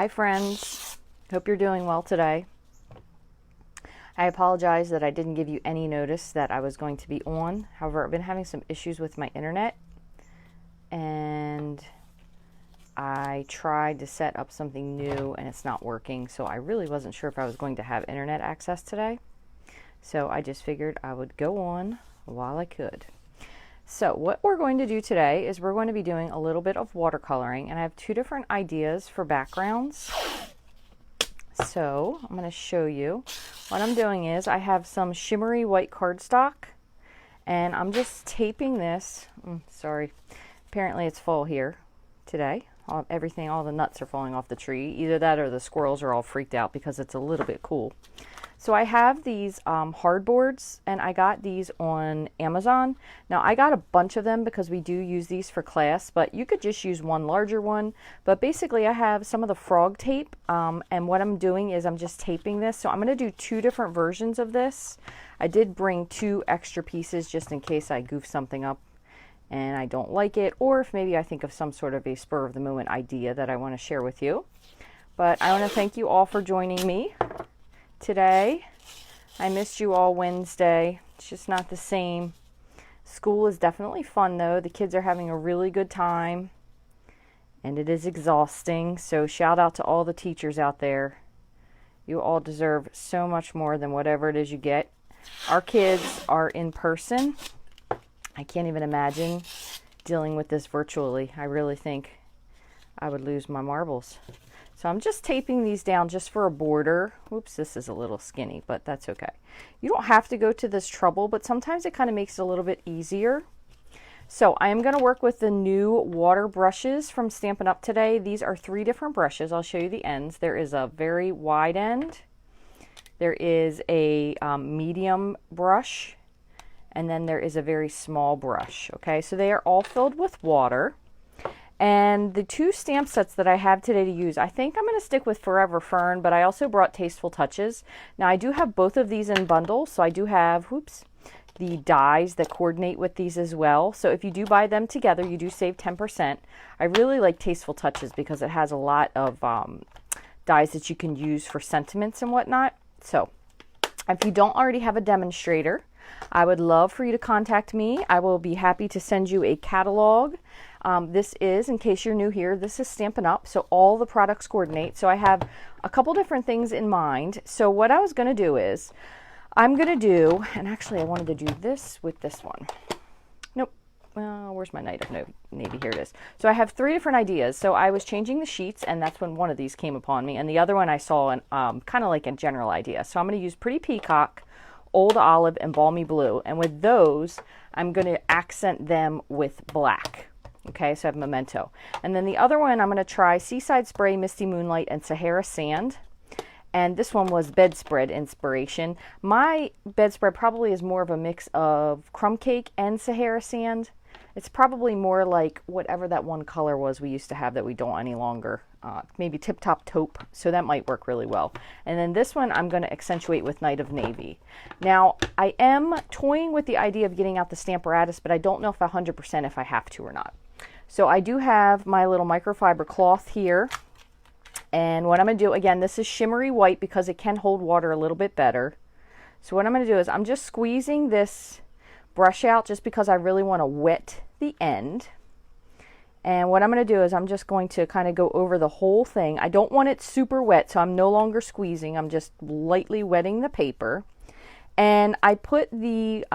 Hi friends, hope you're doing well today. I apologize that I didn't give you any notice that I was going to be on. However, I've been having some issues with my internet and I tried to set up something new and it's not working, so I really wasn't sure if I was going to have internet access today. So I just figured I would go on while I could. So what we're going to do today is we're going to be doing a little bit of watercoloring, and I have two different ideas for backgrounds. So I'm going to show you. What I'm doing is I have some shimmery white cardstock, and I'm just taping this. Sorry, apparently it's fall here today. All the nuts are falling off the tree. Either that or the squirrels are all freaked out because it's a little bit cool. So I have these hardboards, and I got these on Amazon. Now I got a bunch of them because we do use these for class, but you could just use one larger one. But basically I have some of the frog tape, and what I'm doing is I'm just taping this. So I'm going to do two different versions of this. I did bring two extra pieces just in case I goof something up and I don't like it, or if maybe I think of some sort of a spur of the moment idea that I want to share with you. But I want to thank you all for joining me today. I missed you all Wednesday. It's just not the same. School is definitely fun though. The kids are having a really good time and it is exhausting. So shout out to all the teachers out there. You all deserve so much more than whatever it is you get. Our kids are in person. I can't even imagine dealing with this virtually. I really think I would lose my marbles. So I'm just taping these down just for a border. Oops, this is a little skinny, but that's okay. You don't have to go to this trouble, but sometimes it kind of makes it a little bit easier. So I am going to work with the new water brushes from Stampin' Up! Today. These are three different brushes. I'll show you the ends. There is a very wide end. There is a medium brush. And then there is a very small brush. Okay, so they are all filled with water. And the two stamp sets that I have today to use, I think I'm going to stick with Forever Fern, but I also brought Tasteful Touches. Now I do have both of these in bundles, so I do have, the dies that coordinate with these as well. So if you do buy them together, you do save 10%. I really like Tasteful Touches because it has a lot of dies that you can use for sentiments and whatnot. So if you don't already have a demonstrator, I would love for you to contact me. I will be happy to send you a catalog. This is, in case you're new here, this is Stampin' Up! So all the products coordinate. So I have a couple different things in mind. So what I was going to do is, I'm going to do, and actually I wanted to do this with this one. Nope. Well, where's my Night of Navy? Here it is. So I have three different ideas. So I was changing the sheets, and that's when one of these came upon me. And the other one I saw an, kind of like a general idea. So I'm going to use Pretty Peacock, Old Olive, and Balmy Blue. And with those, I'm going to accent them with black. Okay, so I have Memento. And then the other one, I'm going to try Seaside Spray, Misty Moonlight, and Sahara Sand. And this one was bedspread inspiration. My bedspread probably is more of a mix of crumb cake and Sahara Sand. It's probably more like whatever that one color was we used to have that we don't any longer. Maybe Tip Top Taupe, so that might work really well. And then this one I'm going to accentuate with Night of Navy. Now, I am toying with the idea of getting out the Stamparatus, but I don't know if 100% if I have to or not. So I do have my little microfiber cloth here. And what I'm going to do, again, this is shimmery white because it can hold water a little bit better. So what I'm going to do is I'm just squeezing this brush out just because I really want to wet the end. And what I'm going to do is I'm just going to kind of go over the whole thing. I don't want it super wet, so I'm no longer squeezing. I'm just lightly wetting the paper. And I put the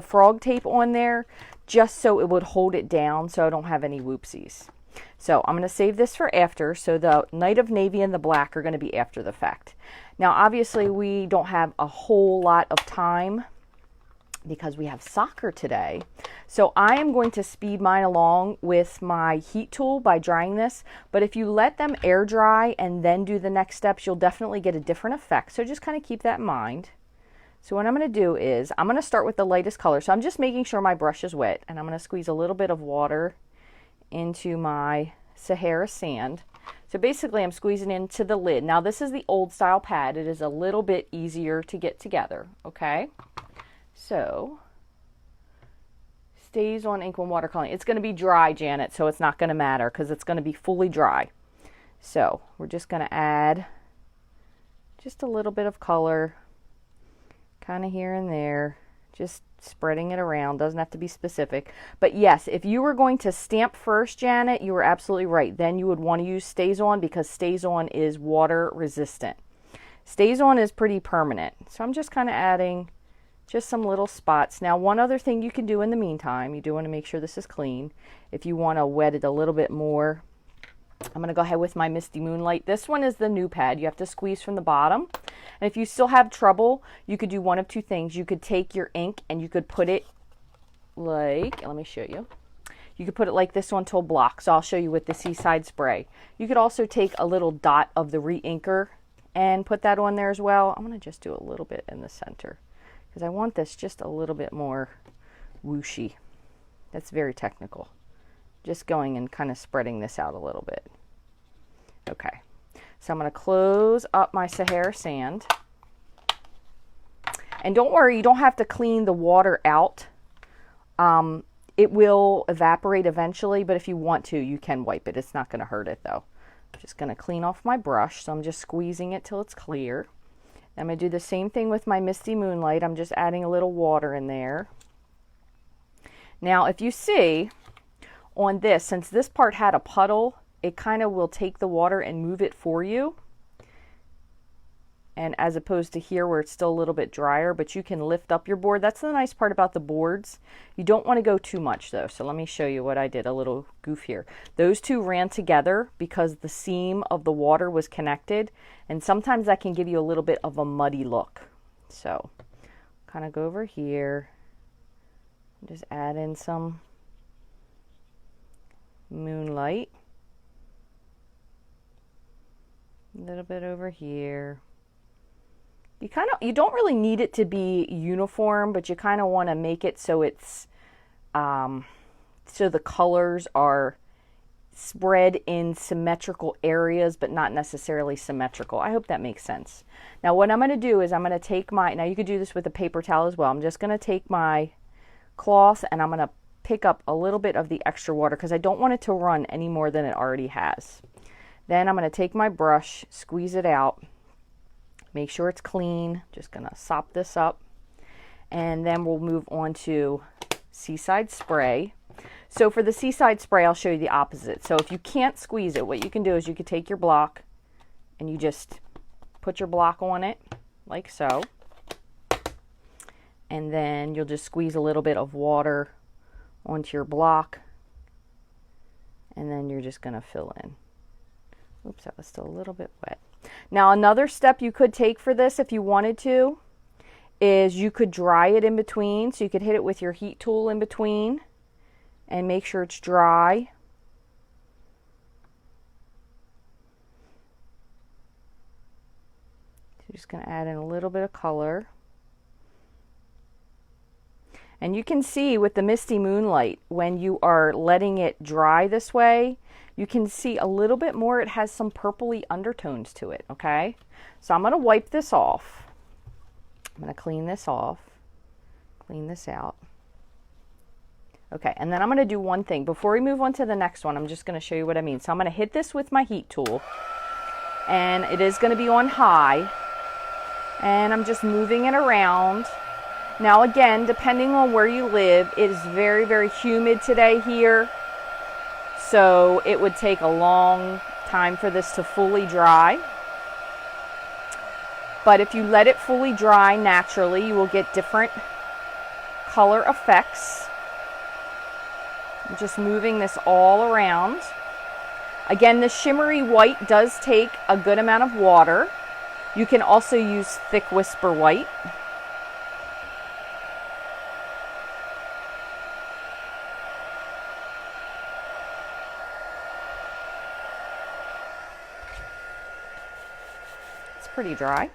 frog tape on there just so it would hold it down so I don't have any whoopsies. So I'm going to save this for after. So the Night of Navy and the black are going to be after the fact. Now, obviously, we don't have a whole lot of time because we have soccer today. So I am going to speed mine along with my heat tool by drying this. But if you let them air dry and then do the next steps, you'll definitely get a different effect. So just kind of keep that in mind. So what I'm going to do is I'm going to start with the lightest color. So I'm just making sure my brush is wet, and I'm going to squeeze a little bit of water into my Sahara Sand. So basically I'm squeezing into the lid. Now this is the old style pad. It is a little bit easier to get together, okay? So stays on ink when watercoloring. It's going to be dry, Janet, so it's not going to matter because it's going to be fully dry. So we're just going to add just a little bit of color, kind of here and there, just spreading it around. Doesn't have to be specific. But yes, if you were going to stamp first, Janet, you were absolutely right. Then you would want to use Stays On because Stays On is water resistant. Stays On is pretty permanent. So I'm just kind of adding just some little spots. Now, one other thing you can do in the meantime, you do want to make sure this is clean. If you want to wet it a little bit more, I'm going to go ahead with my Misty Moonlight. This one is the new pad. You have to squeeze from the bottom. And if you still have trouble, you could do one of two things. You could take your ink and you could put it like, let me show you. You could put it like this onto a block. So I'll show you with the Seaside Spray. You could also take a little dot of the re-inker and put that on there as well. I'm going to just do a little bit in the center because I want this just a little bit more whooshy. That's very technical. Just going and kind of spreading this out a little bit. Okay, so I'm going to close up my Sahara sand. And don't worry, you don't have to clean the water out. It will evaporate eventually, but if you want to, you can wipe it. It's not going to hurt it though. I'm just going to clean off my brush, so I'm just squeezing it till it's clear. I'm going to do the same thing with my Misty Moonlight. I'm just adding a little water in there. Now, if you see on this, since this part had a puddle, it kind of will take the water and move it for you. And as opposed to here where it's still a little bit drier, but you can lift up your board. That's the nice part about the boards. You don't want to go too much though. So let me show you what I did, a little goof here. Those two ran together because the seam of the water was connected. And sometimes that can give you a little bit of a muddy look. So kind of go over here, just add in some Moonlight. A little bit over here. You don't really need it to be uniform, but you kind of want to make it so it's so the colors are spread in symmetrical areas, but not necessarily symmetrical. I hope that makes sense. Now what I'm going to do is I'm going to take now you could do this with a paper towel as well. I'm just going to take my cloth and I'm going to pick up a little bit of the extra water because I don't want it to run any more than it already has. Then I'm going to take my brush, squeeze it out, make sure it's clean. Just going to sop this up, and then we'll move on to Seaside Spray. So for the Seaside Spray, I'll show you the opposite. So if you can't squeeze it, what you can do is you could take your block and you just put your block on it like so, and then you'll just squeeze a little bit of water onto your block, and then you're just going to fill in. Oops, that was still a little bit wet. Now another step you could take for this if you wanted to is you could dry it in between. So you could hit it with your heat tool in between and make sure it's dry. So you're just going to add in a little bit of color. And you can see with the Misty Moonlight, when you are letting it dry this way, you can see a little bit more. It has some purpley undertones to it, okay? So I'm going to wipe this off. I'm going to clean this off, clean this out. Okay, and then I'm going to do one thing. Before we move on to the next one, I'm just going to show you what I mean. So I'm going to hit this with my heat tool, and it is going to be on high, and I'm just moving it around. Now again, depending on where you live, it is very, very humid today here. So it would take a long time for this to fully dry. But if you let it fully dry naturally, you will get different color effects. I'm just moving this all around. Again, the shimmery white does take a good amount of water. You can also use thick Whisper White. Pretty dry.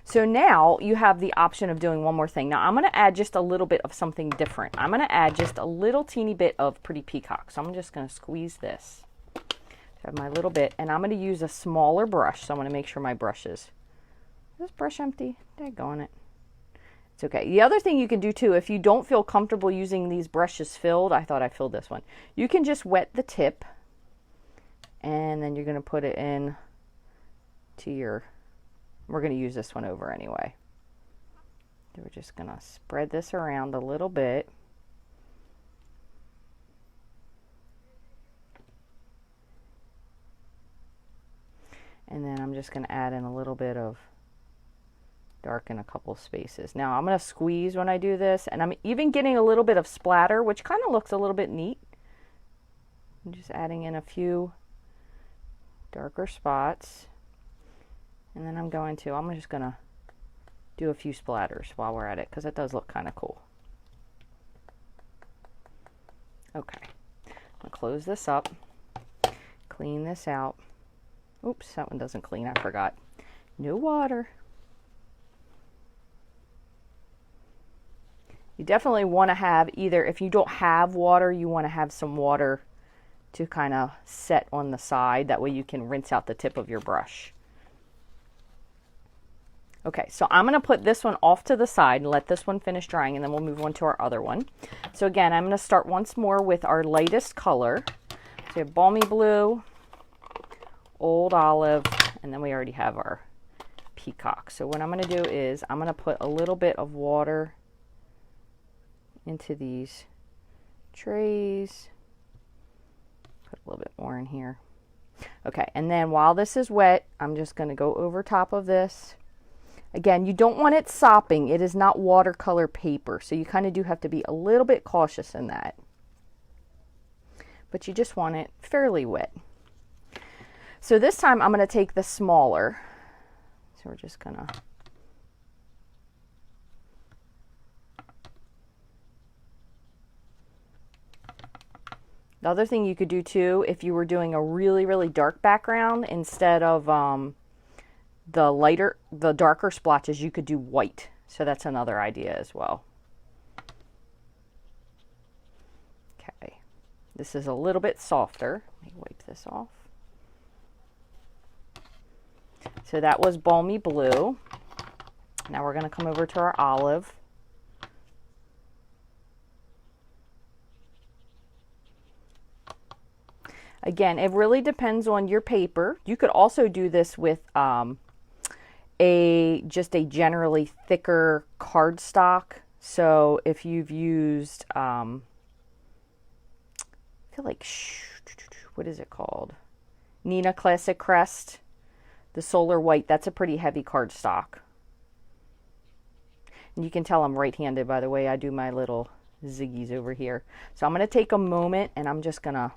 So now you have the option of doing one more thing. Now I'm going to add just a little bit of something different. I'm going to add just a little teeny bit of Pretty Peacock. So I'm just going to squeeze this. So I have my little bit, and I'm going to use a smaller brush. So I'm going to make sure my brush is this brush empty. Daggone it. It's okay. The other thing you can do too, if you don't feel comfortable using these brushes filled, I thought I filled this one. You can just wet the tip And then you're going to put it in to your, we're going to use this one over anyway. So we're just going to spread this around a little bit. And then I'm just going to add in a little bit of dark in a couple spaces. Now I'm going to squeeze when I do this, and I'm even getting a little bit of splatter, which kind of looks a little bit neat. I'm just adding in a few darker spots. And then I'm just going to do a few splatters while we're at it, because it does look kind of cool. Okay, I'm going to close this up, clean this out. Oops, that one doesn't clean, I forgot. No water. You definitely want to have either, if you don't have water, you want to have some water to kind of set on the side. That way you can rinse out the tip of your brush. Okay, so I'm going to put this one off to the side and let this one finish drying, and then we'll move on to our other one. So again, I'm going to start once more with our lightest color. So we have Balmy Blue, Old Olive, and then we already have our Peacock. So what I'm going to do is I'm going to put a little bit of water into these trays. Put a little bit more in here. Okay, and then while this is wet, I'm just going to go over top of this. Again, you don't want it sopping. It is not watercolor paper, so you kind of do have to be a little bit cautious in that. But you just want it fairly wet. So this time I'm going to take the smaller. So we're just going to The other thing you could do too, if you were doing a really, really dark background, instead of the darker splotches, you could do white. So that's another idea as well. Okay, this is a little bit softer. Let me wipe this off. So that was Balmy Blue. Now we're going to come over to our olive. Again, it really depends on your paper. You could also do this with just a generally thicker cardstock. So if you've used, I feel like, what is it called? Nina Classic Crest, the Solar White. That's a pretty heavy cardstock. And you can tell I'm right-handed by the way I do my little ziggies over here. So I'm going to take a moment and I'm just going to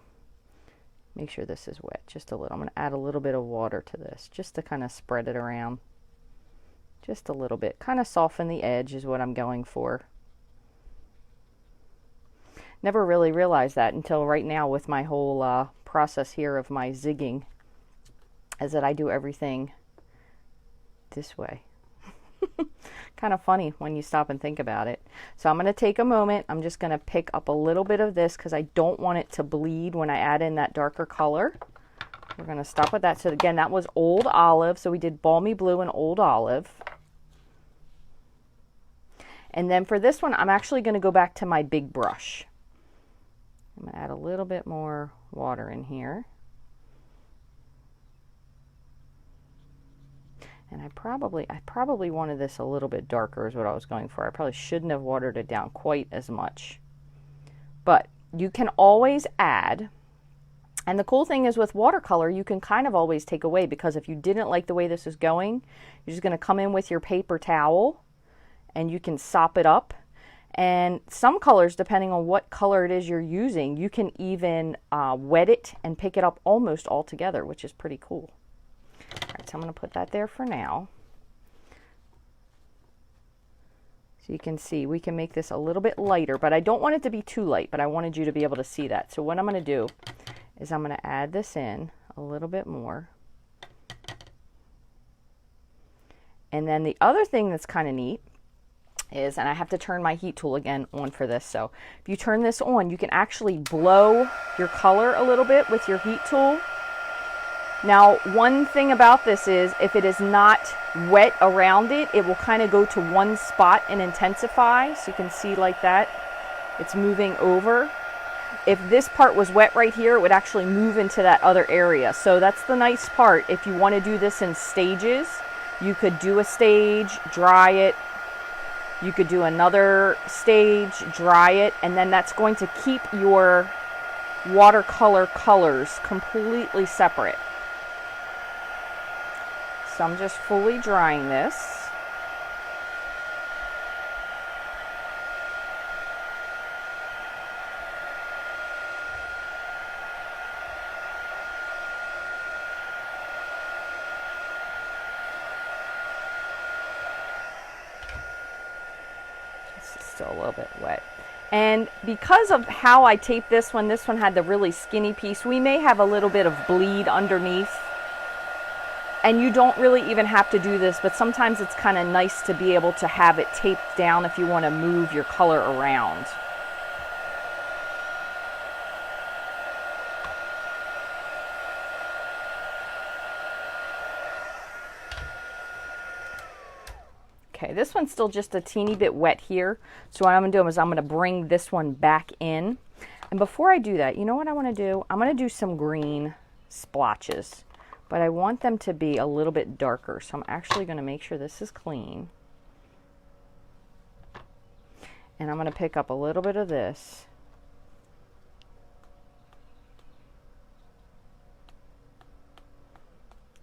make sure this is wet just a little. I'm going to add a little bit of water to this just to kind of spread it around. Just a little bit. Kind of soften the edge is what I'm going for. Never really realized that until right now with my whole process here of my zigging, is that I do everything this way. Kind of funny when you stop and think about it. So I'm going to take a moment. I'm just going to pick up a little bit of this because I don't want it to bleed when I add in that darker color. We're going to stop with that. So again, that was Old Olive. So we did Balmy Blue and Old Olive. And then for this one, I'm actually going to go back to my big brush. I'm going to add a little bit more water in here. And I probably wanted this a little bit darker is what I was going for. I probably shouldn't have watered it down quite as much. But you can always add. And the cool thing is with watercolor, you can kind of always take away, because if you didn't like the way this is going, you're just going to come in with your paper towel and you can sop it up. And some colors, depending on what color it is you're using, you can even wet it and pick it up almost all together, which is pretty cool. All right, so I'm going to put that there for now. So you can see we can make this a little bit lighter, but I don't want it to be too light, but I wanted you to be able to see that. So what I'm going to do is I'm going to add this in a little bit more. And then the other thing that's kind of neat is, and I have to turn my heat tool again on for this, so if you turn this on, you can actually blow your color a little bit with your heat tool. Now, one thing about this is if it is not wet around it, it will kind of go to one spot and intensify. So you can see like that, it's moving over. if this part was wet right here, it would actually move into that other area. So that's the nice part. If you want to do this in stages, you could do a stage, dry it. You could do another stage, dry it, and then that's going to keep your watercolor colors completely separate. So I'm just fully drying this. Still a little bit wet. And because of how I taped this one had the really skinny piece, we may have a little bit of bleed underneath. And you don't really even have to do this, but sometimes it's kind of nice to be able to have it taped down if you want to move your color around. Okay, this one's still just a teeny bit wet here. So what I'm going to do is I'm going to bring this one back in. And before I do that, you know what I want to do? I'm going to do some green splotches. But I want them to be a little bit darker. So I'm actually going to make sure this is clean. And I'm going to pick up a little bit of this.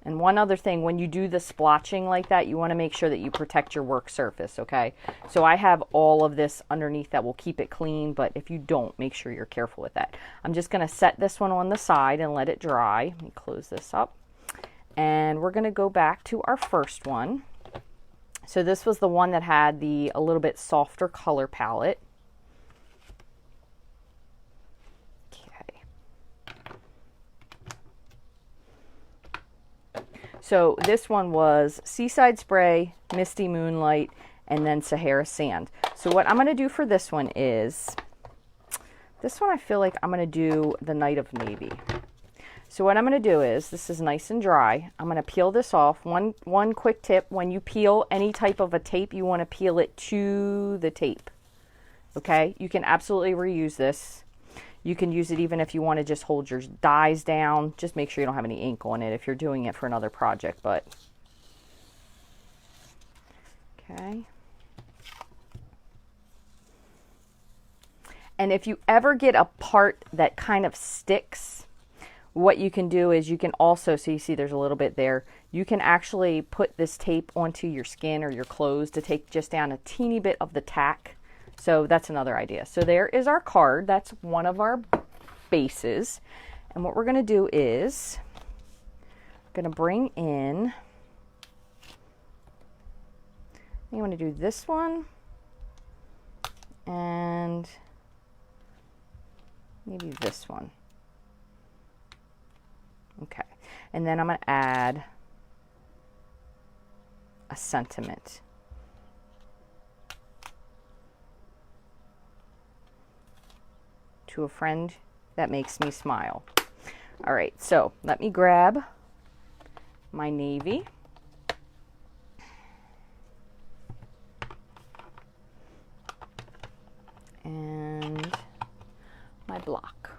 And one other thing, when you do the splotching like that, you want to make sure that you protect your work surface, okay? So I have all of this underneath that will keep it clean, but if you don't, make sure you're careful with that. I'm just going to set this one on the side and let it dry. Let me close this up. And we're going to go back to our first one. So this was the one that had a little bit softer color palette. So this one was Seaside Spray, Misty Moonlight, and then Sahara Sand. So what I'm going to do for this one is, this one I feel like I'm going to do the Night of Navy. So what I'm going to do is, this is nice and dry, I'm going to peel this off. One quick tip, when you peel any type of a tape, you want to peel it to the tape. Okay, you can absolutely reuse this. You can use it even if you want to just hold your dies down. Just make sure you don't have any ink on it if you're doing it for another project. But okay. And if you ever get a part that kind of sticks, what you can do is you can also, so you see there's a little bit there, you can actually put this tape onto your skin or your clothes to take just down a teeny bit of the tack. So that's another idea. So there is our card. That's one of our bases. And what we're going to do is, I'm going to bring in, I'm going to do this one and maybe this one. Okay. And then I'm going to add a sentiment. To a friend that makes me smile. All right, so let me grab my navy. And my block.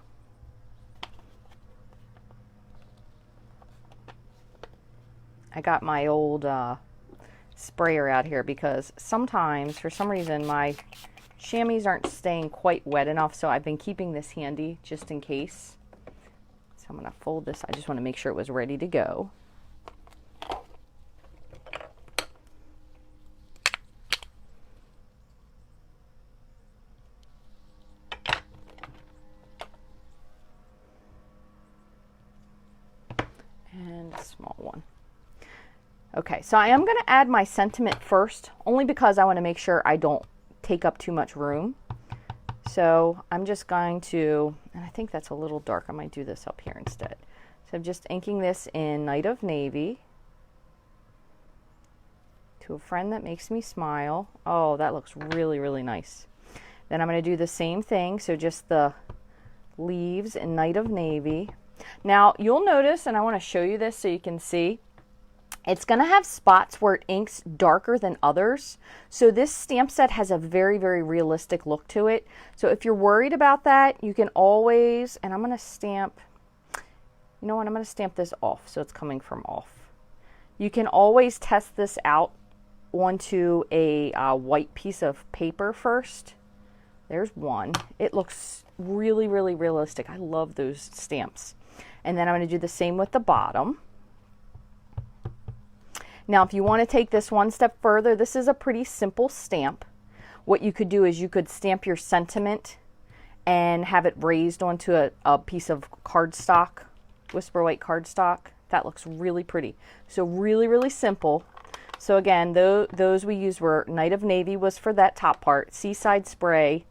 I got my old sprayer out here because sometimes, for some reason, my chamois aren't staying quite wet enough, so I've been keeping this handy just in case. So I'm going to fold this. I just want to make sure it was ready to go. And a small one. Okay, so I am going to add my sentiment first, only because I want to make sure I don't take up too much room. So I'm just going to, and I think that's a little dark, I might do this up here instead. So I'm just inking this in Night of Navy. To a friend that makes me smile. Oh, that looks really, really nice. Then I'm going to do the same thing, so just the leaves in Night of Navy. Now you'll notice, and I want to show you this so you can see, It's going to have spots where it inks darker than others. So this stamp set has a very, very realistic look to it. So if you're worried about that, you can always, and I'm going to stamp, you know what, I'm going to stamp this off so it's coming from off. You can always test this out onto a white piece of paper first. There's one. It looks really, really realistic. I love those stamps. And then I'm going to do the same with the bottom. Now, if you want to take this one step further, this is a pretty simple stamp. What you could do is you could stamp your sentiment and have it raised onto a piece of cardstock, Whisper White cardstock. That looks really pretty. So really, really simple. So again, those we used were Night of Navy was for that top part, Seaside Spray,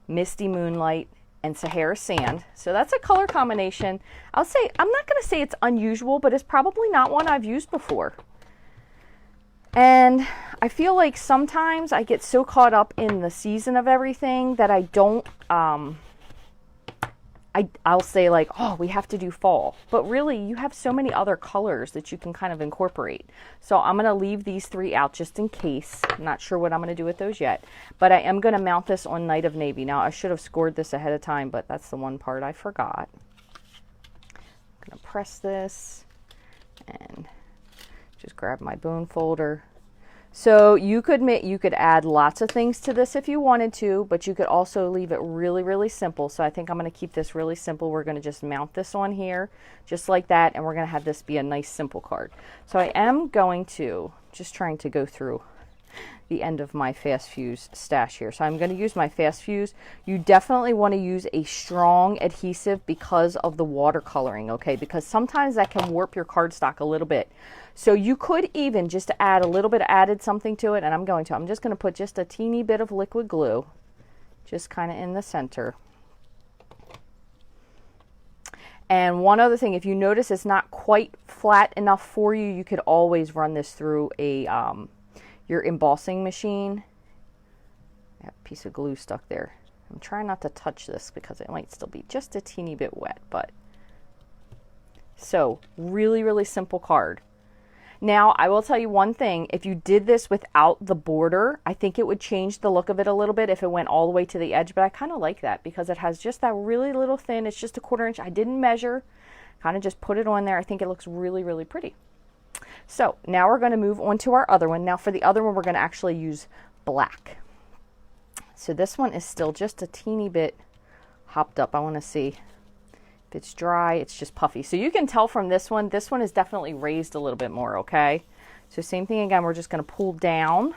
Misty Moonlight, and Sahara Sand. So that's a color combination. I'm not going to say it's unusual, but it's probably not one I've used before. And I feel like sometimes I get so caught up in the season of everything that I don't, I'll say like, oh, we have to do fall. But really, you have so many other colors that you can kind of incorporate. So I'm going to leave these three out just in case. I'm not sure what I'm going to do with those yet. But I am going to mount this on Night of Navy. Now, I should have scored this ahead of time, but that's the one part I forgot. I'm going to press this and just grab my bone folder. So you could add lots of things to this if you wanted to, but you could also leave it really, really simple. So I think I'm going to keep this really simple. We're going to just mount this on here just like that, and we're going to have this be a nice simple card. So I am going to, just trying to go through the end of my Fast Fuse stash here. So I'm going to use my Fast Fuse. You definitely want to use a strong adhesive because of the watercoloring, okay? Because sometimes that can warp your cardstock a little bit. So you could even just add a little bit, added something to it, and I'm just going to put just a teeny bit of liquid glue, just kind of in the center. And one other thing, if you notice it's not quite flat enough for you, you could always run this through a your embossing machine. I have a piece of glue stuck there. I'm trying not to touch this because it might still be just a teeny bit wet, but so really, really simple card. Now, I will tell you one thing. If you did this without the border, I think it would change the look of it a little bit if it went all the way to the edge, but I kind of like that because it has just that really little thin, it's just a 1/4 inch. I didn't measure, kind of just put it on there. I think it looks really, really pretty. So now we're going to move on to our other one. Now for the other one, we're going to actually use black. So this one is still just a teeny bit hopped up. I want to see if it's dry. It's just puffy. So you can tell from this one is definitely raised a little bit more, okay? So same thing again, we're just going to pull down.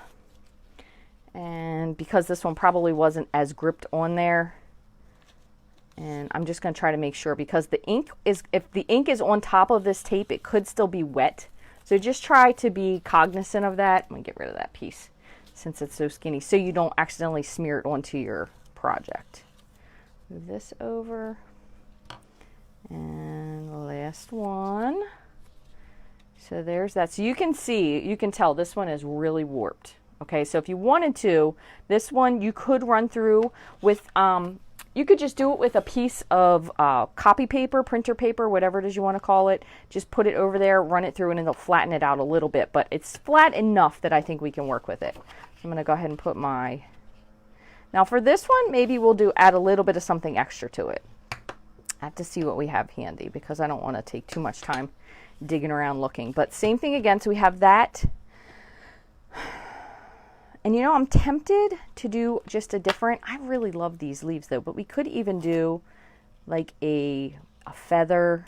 And because this one probably wasn't as gripped on there, and I'm just going to try to make sure because the ink is, if the ink is on top of this tape, it could still be wet. So just try to be cognizant of that. I'm going to get rid of that piece since it's so skinny so you don't accidentally smear it onto your project. Move this over. And the last one. So there's that. So you can see, you can tell this one is really warped. Okay, so if you wanted to, this one you could run through with, you could just do it with a piece of copy paper, printer paper, whatever it is you want to call it. Just put it over there, run it through, and it'll flatten it out a little bit. But it's flat enough that I think we can work with it. So I'm going to go ahead and put my... Now for this one, maybe we'll add a little bit of something extra to it. I have to see what we have handy because I don't want to take too much time digging around looking. But same thing again, so we have that. And you know, I'm tempted to do just a different, I really love these leaves though, but we could even do like a feather.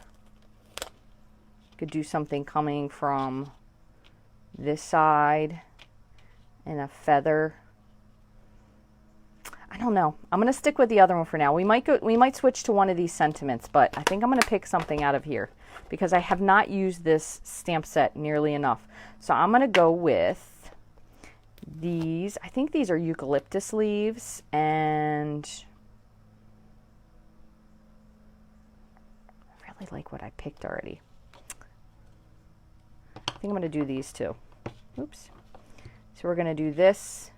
Could do something coming from this side and a feather. I don't know. I'm going to stick with the other one for now. We might switch to one of these sentiments, but I think I'm going to pick something out of here because I have not used this stamp set nearly enough. So I'm going to go with these. I think these are eucalyptus leaves, and I really like what I picked already. I think I'm going to do these too. Oops. So we're going to do this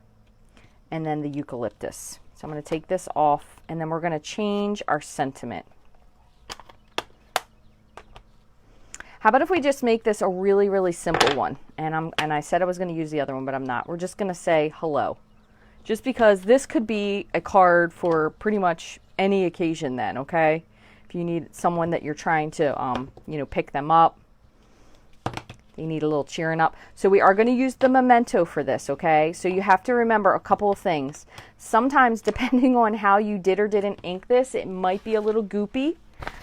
and then the eucalyptus. So I'm going to take this off, and then we're going to change our sentiment. How about if we just make this a really, really simple one? And I said I was going to use the other one, but I'm not. We're just going to say hello. Just because this could be a card for pretty much any occasion then, okay? If you need someone that you're trying to, you know, pick them up. They need a little cheering up. So we are going to use the memento for this, okay? So you have to remember a couple of things. Sometimes, depending on how you did or didn't ink this, it might be a little goopy.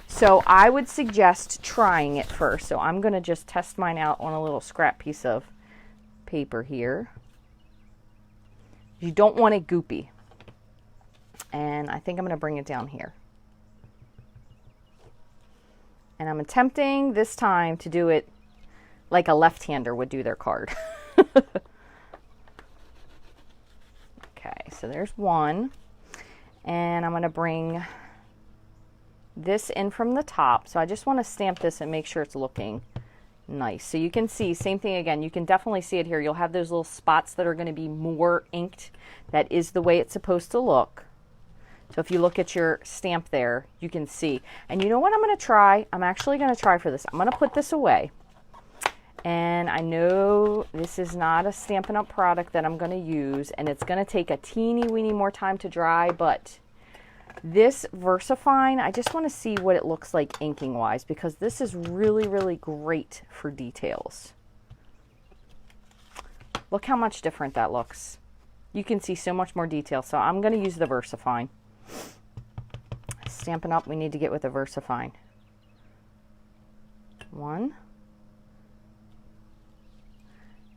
So I would suggest trying it first. So I'm going to just test mine out on a little scrap piece of paper here. You don't want it goopy. And I think I'm going to bring it down here. And I'm attempting this time to do it like a left-hander would do their card. Okay, so there's one. And I'm going to bring this in from the top. So I just want to stamp this and make sure it's looking nice. So you can see, same thing again, you can definitely see it here. You'll have those little spots that are going to be more inked. That is the way it's supposed to look. So if you look at your stamp there, you can see. And you know what I'm going to try? I'm actually going to try for this. I'm going to put this away. And I know this is not a Stampin' Up! Product that I'm going to use, and it's going to take a teeny weeny more time to dry, but this VersaFine, I just want to see what it looks like inking wise, because this is really, really great for details. Look how much different that looks. You can see so much more detail, so I'm going to use the VersaFine. Stampin' Up! We need to get with the VersaFine. One.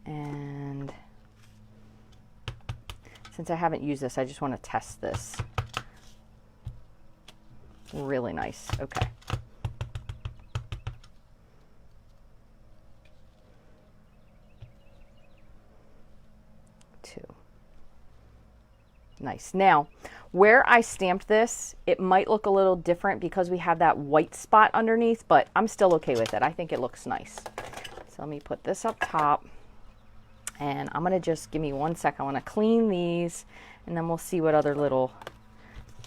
And since I haven't used this, I just want to test this. Really nice. Okay. Two. Nice. Now, where I stamped this, it might look a little different because we have that white spot underneath, but I'm still okay with it. I think it looks nice. So let me put this up top. And I'm going to just, give me 1 second. I want to clean these, and then we'll see what other little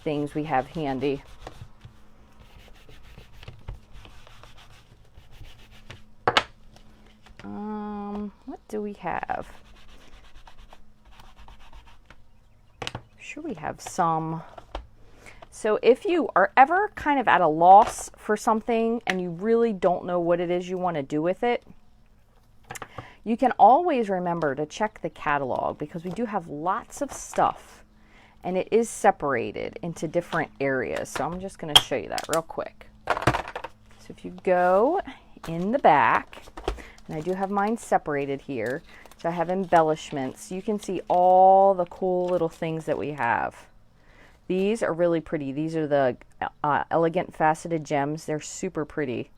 things we have handy. What do we have? Sure, we have some. So if you are ever kind of at a loss for something and you really don't know what it is you want to do with it, you can always remember to check the catalog, because we do have lots of stuff and it is separated into different areas. So I'm just going to show you that real quick. So if you go in the back, and I do have mine separated here, so I have embellishments. You can see all the cool little things that we have. These are really pretty. These are the Elegant Faceted Gems. They're super pretty.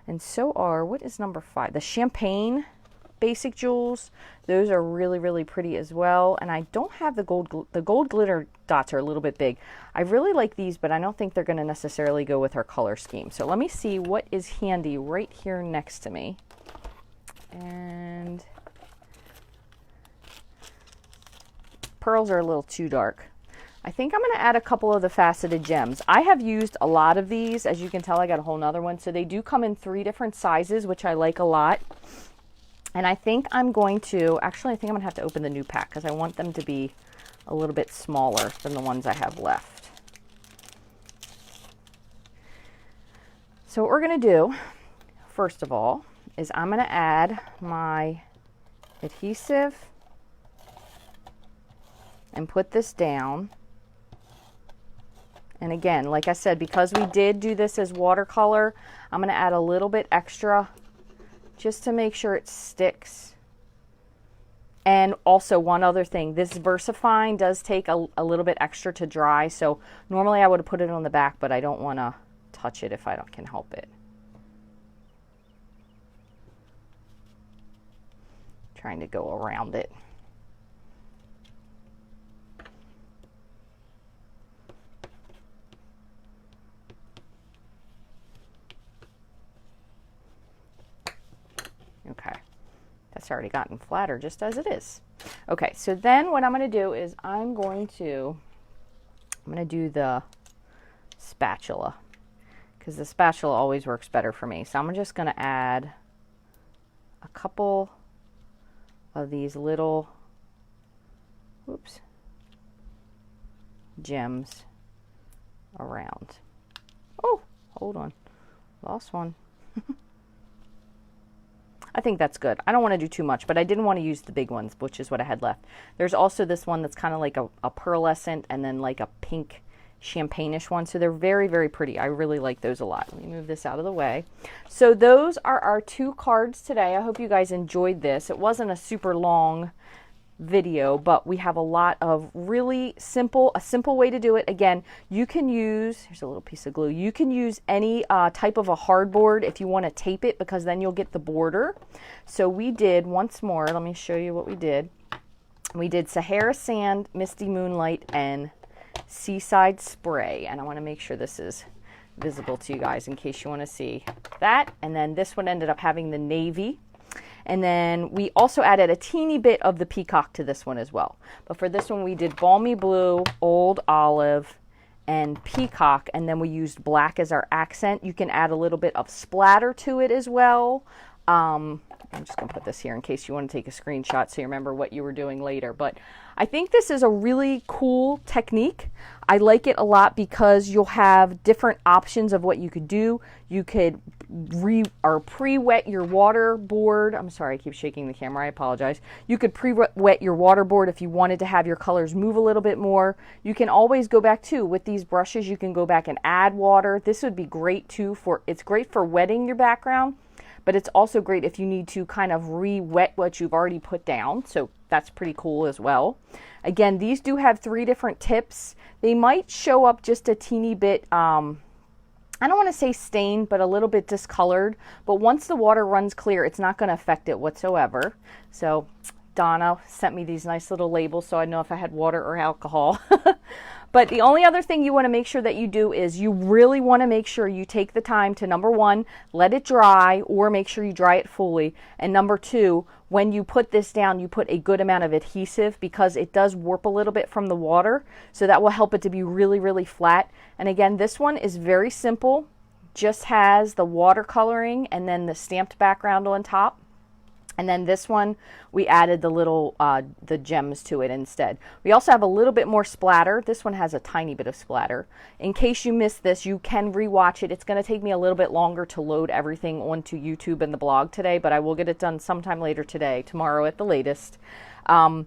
And so are, what is number 5? The Champagne Basic Jewels. Those are really, really pretty as well. And I don't have the gold glitter dots are a little bit big. I really like these, but I don't think they're going to necessarily go with our color scheme. So let me see what is handy right here next to me. And pearls are a little too dark. I think I'm going to add a couple of the Faceted Gems. I have used a lot of these. As you can tell, I got a whole nother one. So they do come in 3 different sizes, which I like a lot. And I think I'm going to, actually, I think I'm going to have to open the new pack because I want them to be a little bit smaller than the ones I have left. So what we're going to do, first of all, is I'm going to add my adhesive and put this down. And again, like I said, because we did do this as watercolor, I'm going to add a little bit extra just to make sure it sticks. And also one other thing, this VersaFine does take a little bit extra to dry, so normally I would have put it on the back, but I don't want to touch it if I can help it. Trying to go around it. Okay, that's already gotten flatter just as it is. Okay, so then what I'm going to do is I'm going to do the spatula, because the spatula always works better for me. So I'm just going to add a couple of these little, oops, gems around. Oh, hold on, lost one. I think that's good. I don't want to do too much, but I didn't want to use the big ones, which is what I had left. There's also this one that's kind of like a pearlescent and then like a pink champagne-ish one. So they're very, very pretty. I really like those a lot. Let me move this out of the way. So those are our 2 cards today. I hope you guys enjoyed this. It wasn't a super long video, but we have a lot of really simple, a simple way to do it. Again, you can use, here's a little piece of glue, you can use any type of a hardboard if you want to tape it, because then you'll get the border. So we did, once more, let me show you what we did. We did Sahara Sand, Misty Moonlight, and Seaside Spray, and I want to make sure this is visible to you guys in case you want to see that. And then this one ended up having the navy. And then we also added a teeny bit of the peacock to this one as well. But for this one, we did balmy blue, old olive, and peacock. And then we used black as our accent. You can add a little bit of splatter to it as well. I'm just going to put this here in case you want to take a screenshot so you remember what you were doing later. But I think this is a really cool technique. I like it a lot because you'll have different options of what you could do. You could pre-wet your water board. I'm sorry, I keep shaking the camera. I apologize. You could pre-wet your water board if you wanted to have your colors move a little bit more. You can always go back too. With these brushes, you can go back and add water. This would be great too it's great for wetting your background, but it's also great if you need to kind of re-wet what you've already put down. So that's pretty cool as well. Again, these do have 3 different tips. They might show up just a teeny bit, I don't want to say stained, but a little bit discolored. But once the water runs clear, it's not going to affect it whatsoever. So Donna sent me these nice little labels so I know if I had water or alcohol. But the only other thing you want to make sure that you do is you really want to make sure you take the time to, number 1, let it dry, or make sure you dry it fully. And number 2, when you put this down, you put a good amount of adhesive because it does warp a little bit from the water. So that will help it to be really, really flat. And again, this one is very simple. Just has the watercoloring and then the stamped background on top. And then this one, we added the little, the gems to it instead. We also have a little bit more splatter. This one has a tiny bit of splatter. In case you missed this, you can rewatch it. It's going to take me a little bit longer to load everything onto YouTube and the blog today, but I will get it done sometime later today, tomorrow at the latest. One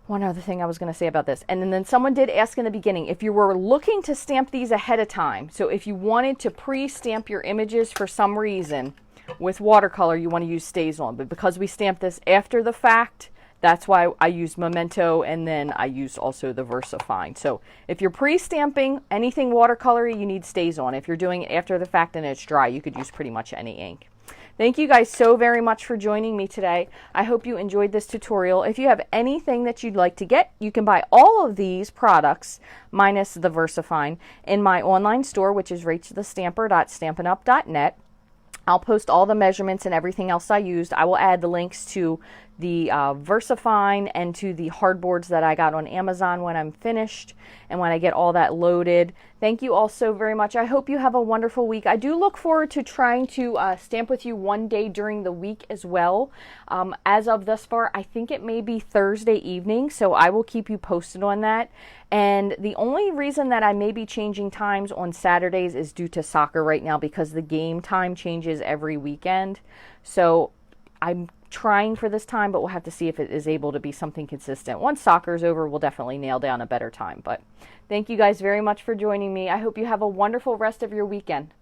other thing I was going to say about this, and then someone did ask in the beginning, if you were looking to stamp these ahead of time, so if you wanted to pre-stamp your images for some reason, with watercolor, you want to use Stays On, but because we stamped this after the fact, that's why I used Memento, and then I used also the VersaFine. So if you're pre-stamping anything watercolory, you need Stays On. If you're doing it after the fact and it's dry, you could use pretty much any ink. Thank you guys so very much for joining me today. I hope you enjoyed this tutorial. If you have anything that you'd like to get, you can buy all of these products, minus the VersaFine, in my online store, which is rachthestamper.stampinup.net. I'll post all the measurements and everything else I used. I will add the links to the VersaFine and to the hardboards that I got on Amazon when I'm finished and when I get all that loaded. Thank you all so very much. I hope you have a wonderful week. I do look forward to trying to stamp with you one day during the week as well. As of thus far, I think it may be Thursday evening, so I will keep you posted on that. And the only reason that I may be changing times on Saturdays is due to soccer right now because the game time changes every weekend. So I'm trying for this time, but we'll have to see if it is able to be something consistent. Once soccer's over, we'll definitely nail down a better time. But thank you guys very much for joining me. I hope you have a wonderful rest of your weekend.